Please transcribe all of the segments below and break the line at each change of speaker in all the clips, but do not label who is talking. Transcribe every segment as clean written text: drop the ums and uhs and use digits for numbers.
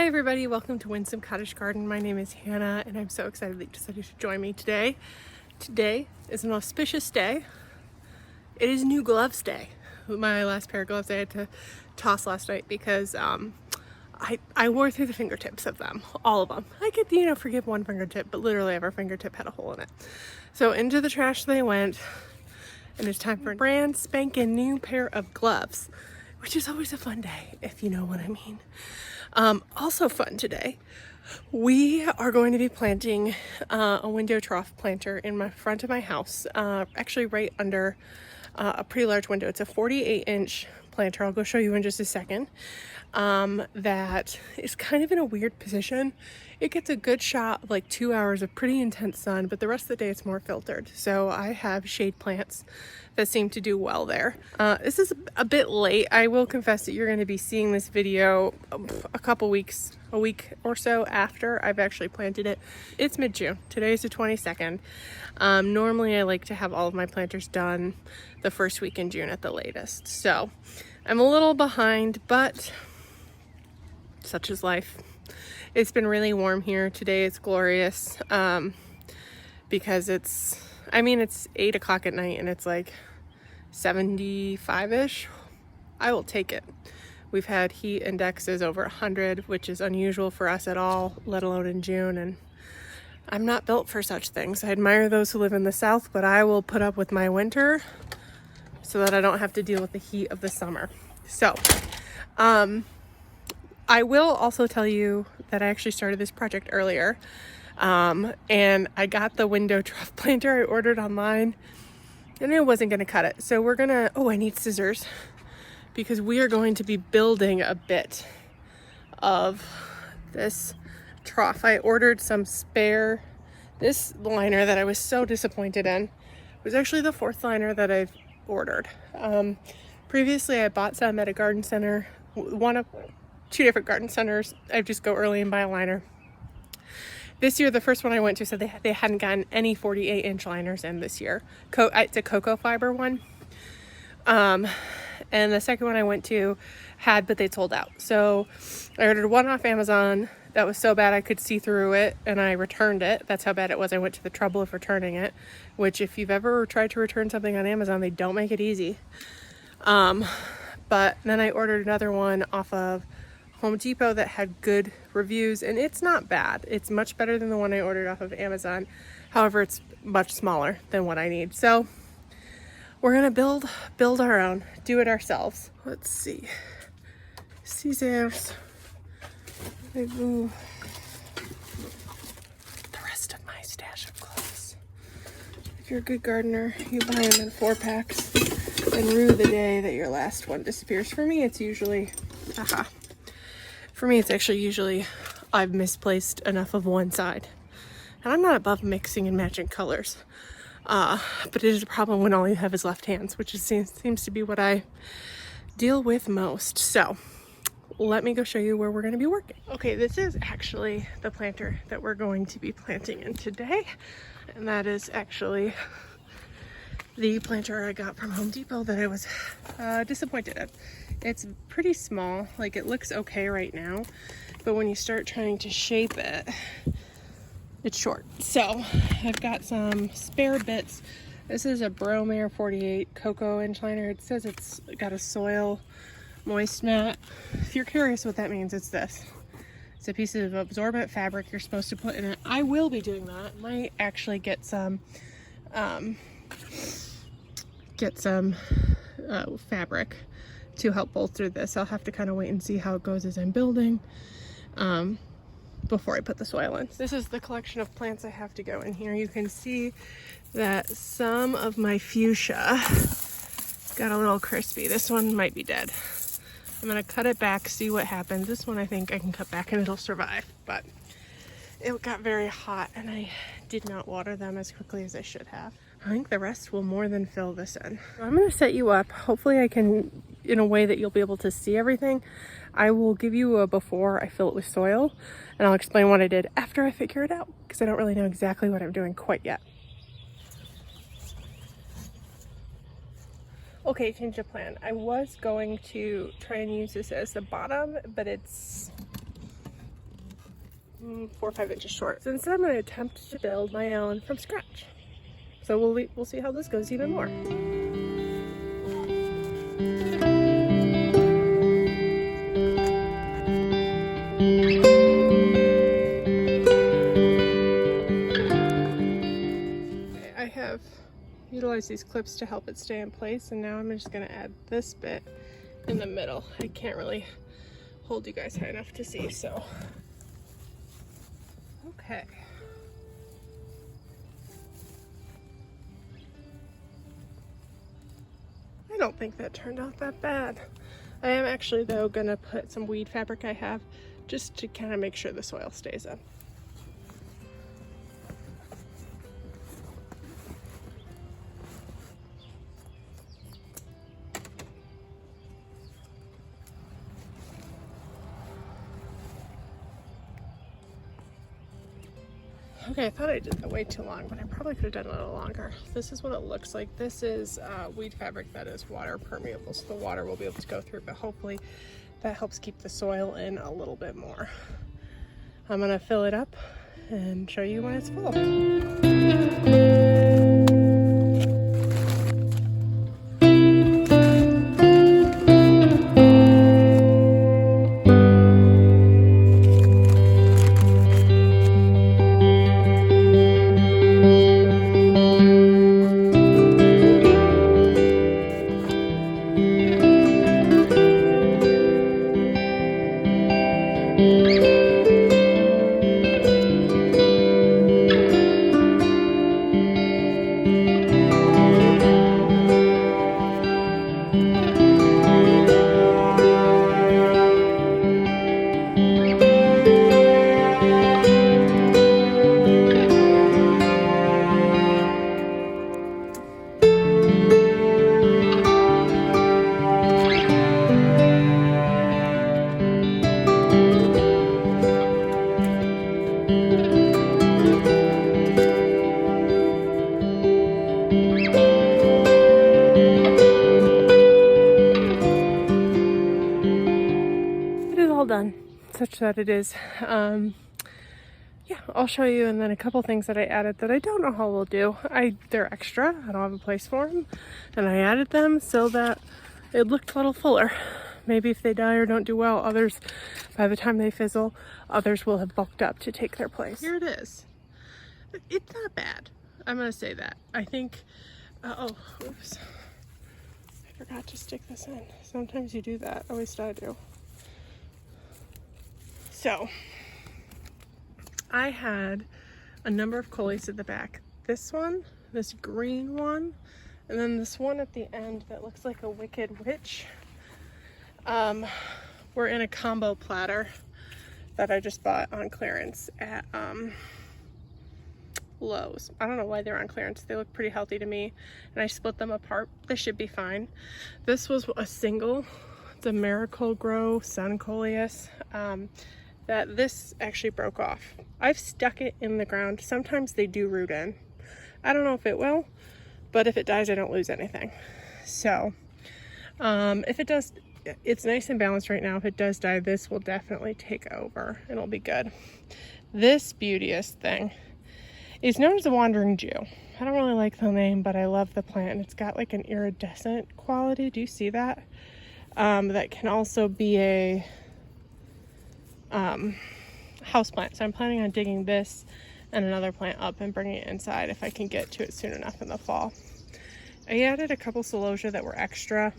Hi everybody, welcome to Winsome Cottage Garden. My name is Hannah and I'm so excited that you decided to join me today. Today is an auspicious day. It is New Gloves Day. My last pair of gloves I had to toss last night because I wore through the fingertips of them, all of them. I could, forgive one fingertip, but literally every fingertip had a hole in it. So into the trash they went, and it's time for a brand spanking new pair of gloves, which is always a fun day, if you know what I mean. Also fun today, we are going to be planting a window trough planter in my front of my house, actually right under a pretty large window. It's a 48-inch planter. I'll go show you in just a second. That is kind of in a weird position. It gets a good shot of like 2 hours of pretty intense sun, but the rest of the day it's more filtered. So I have shade plants that seem to do well there. This is a bit late. I will confess that you're going to be seeing this video a week or so after I've actually planted it. It's mid-June. Today's the 22nd. Normally I like to have all of my planters done the first week in June at the latest. So I'm a little behind, but such is life. It's been really warm here. Today it's glorious because it's 8 o'clock at night and it's like 75-ish. I will take it. We've had heat indexes over 100, which is unusual for us at all, let alone in June, and I'm not built for such things. I admire those who live in the South, but I will put up with my winter so that I don't have to deal with the heat of the summer. So, I will also tell you that I actually started this project earlier, and I got the window trough planter I ordered online, and I wasn't going to cut it. So I need scissors, because we are going to be building a bit of this trough. I ordered some spare, this liner that I was so disappointed in was actually the 4th liner that I've ordered. Previously I bought some at a garden center, one of 2 different garden centers. I just go early and buy a liner. This year, the first one I went to said they hadn't gotten any 48-inch liners in this year. It's a cocoa fiber one. And the second one I went to had, but they'd sold out. So I ordered one off Amazon that was so bad I could see through it, and I returned it. That's how bad it was. I went to the trouble of returning it, which if you've ever tried to return something on Amazon, they don't make it easy. But then I ordered another one off of Home Depot that had good reviews, and it's not bad. It's much better than the one I ordered off of Amazon. However, it's much smaller than what I need. So we're gonna build our own, do it ourselves. Let's see. Scissors. Remove the rest of my stash of clothes. If you're a good gardener, you buy them in 4-packs and rue the day that your last one disappears. For me, it's usually, usually I've misplaced enough of one side. And I'm not above mixing and matching colors. But it is a problem when all you have is left hands, which seems to be what I deal with most. So let me go show you where we're going to be working. Okay, this is actually the planter that we're going to be planting in today. And that is actually the planter I got from Home Depot that I was disappointed in. It's pretty small, like it looks okay right now, but when you start trying to shape it, it's short. So I've got some spare bits. This is a Bromare 48 cocoa inch liner. It says it's got a soil moist mat. If you're curious what that means, it's this. It's a piece of absorbent fabric you're supposed to put in it. I will be doing that. Might actually get some fabric to help bolster this. I'll have to kind of wait and see how it goes as I'm building before I put the soil in. This is the collection of plants I have to go in here. You can see that some of my fuchsia got a little crispy. This one might be dead. I'm gonna cut it back, see what happens. This one I think I can cut back and it'll survive, but it got very hot and I did not water them as quickly as I should have. I think the rest will more than fill this in. I'm gonna set you up. Hopefully I can, in a way that you'll be able to see everything. I will give you a before I fill it with soil, and I'll explain what I did after I figure it out, because I don't really know exactly what I'm doing quite yet. Okay, change of plan. I was going to try and use this as the bottom, but it's 4 or 5 inches short. So instead I'm going to attempt to build my own from scratch. So we'll see how this goes even more. I have utilized these clips to help it stay in place, and now I'm just going to add this bit in the middle. I can't really hold you guys high enough to see, so okay. I don't think that turned out that bad. I am actually though gonna put some weed fabric I have just to kind of make sure the soil stays up. Okay, I thought I did that way too long, but I probably could have done it a little longer. This is what it looks like. This is weed fabric that is water permeable, so the water will be able to go through, but hopefully that helps keep the soil in a little bit more. I'm gonna fill it up and show you when it's full. Done such that it is yeah, I'll show you, and then a couple things that I added that I don't know how we'll do. They're extra, I don't have a place for them, and I added them so that it looked a little fuller. Maybe if they die or don't do well, others, by the time they fizzle, others will have bulked up to take their place. Here it is. It's not bad, I'm gonna say that. I think oh oops, I forgot to stick this in. Sometimes you do that, at least I do. So, I had a number of coleus at the back. This one, this green one, and then this one at the end that looks like a wicked witch. Were in a combo platter that I just bought on clearance at Lowe's. I don't know why they're on clearance. They look pretty healthy to me, and I split them apart. They should be fine. This was a single, the Miracle Grow Sun Coleus. That this actually broke off. I've stuck it in the ground. Sometimes they do root in. I don't know if it will, but if it dies, I don't lose anything. So, if it does, it's nice and balanced right now. If it does die, this will definitely take over. It'll be good. This beauteous thing is known as a wandering Jew. I don't really like the name, but I love the plant. It's got like an iridescent quality. Do you see that? That can also be a house plant. So I'm planning on digging this and another plant up and bringing it inside if I can get to it soon enough in the fall. I added a couple celosia that were extra.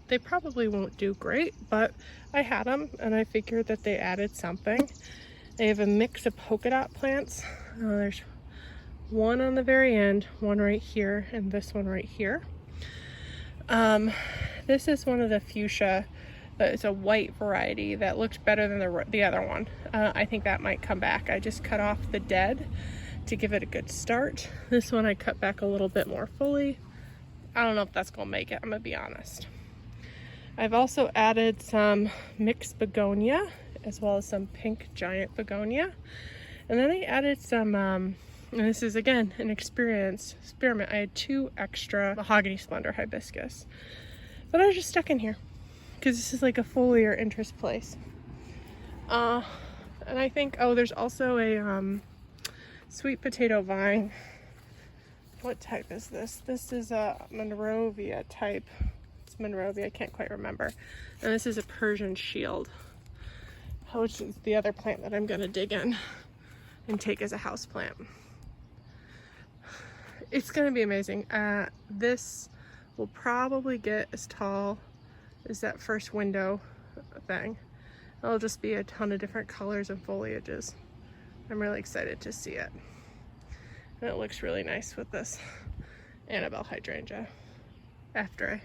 They probably won't do great, but I had them and I figured that they added something. I have a mix of polka dot plants. There's one on the very end, one right here, and this one right here. This is one of the fuchsia. It's a white variety that looked better than the other one. I think that might come back. I just cut off the dead to give it a good start. This one I cut back a little bit more fully. I don't know if that's gonna make it, I'm gonna be honest. I've also added some mixed begonia as well as some pink giant begonia. And then I added some, and this is again an experiment. I had 2 extra mahogany splendor hibiscus that I just stuck in here, because this is like a foliar interest place. And I think, oh, there's also a sweet potato vine. What type is this? This is a Monrovia type. It's Monrovia, I can't quite remember. And this is a Persian shield, which is the other plant that I'm gonna dig in and take as a house plant. It's gonna be amazing. This will probably get as tall as that first window thing. It'll just be a ton of different colors and foliages. I'm really excited to see it. And it looks really nice with this Annabelle hydrangea after I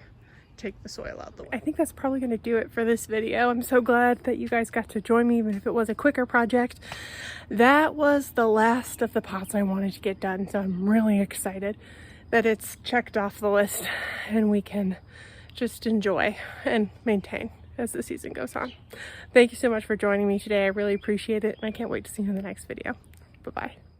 take the soil out the way. I think that's probably going to do it for this video. I'm so glad that you guys got to join me, even if it was a quicker project. That was the last of the pots I wanted to get done, so I'm really excited that it's checked off the list and we can just enjoy and maintain as the season goes on. Thank you so much for joining me today. I really appreciate it, and I can't wait to see you in the next video. Bye-bye.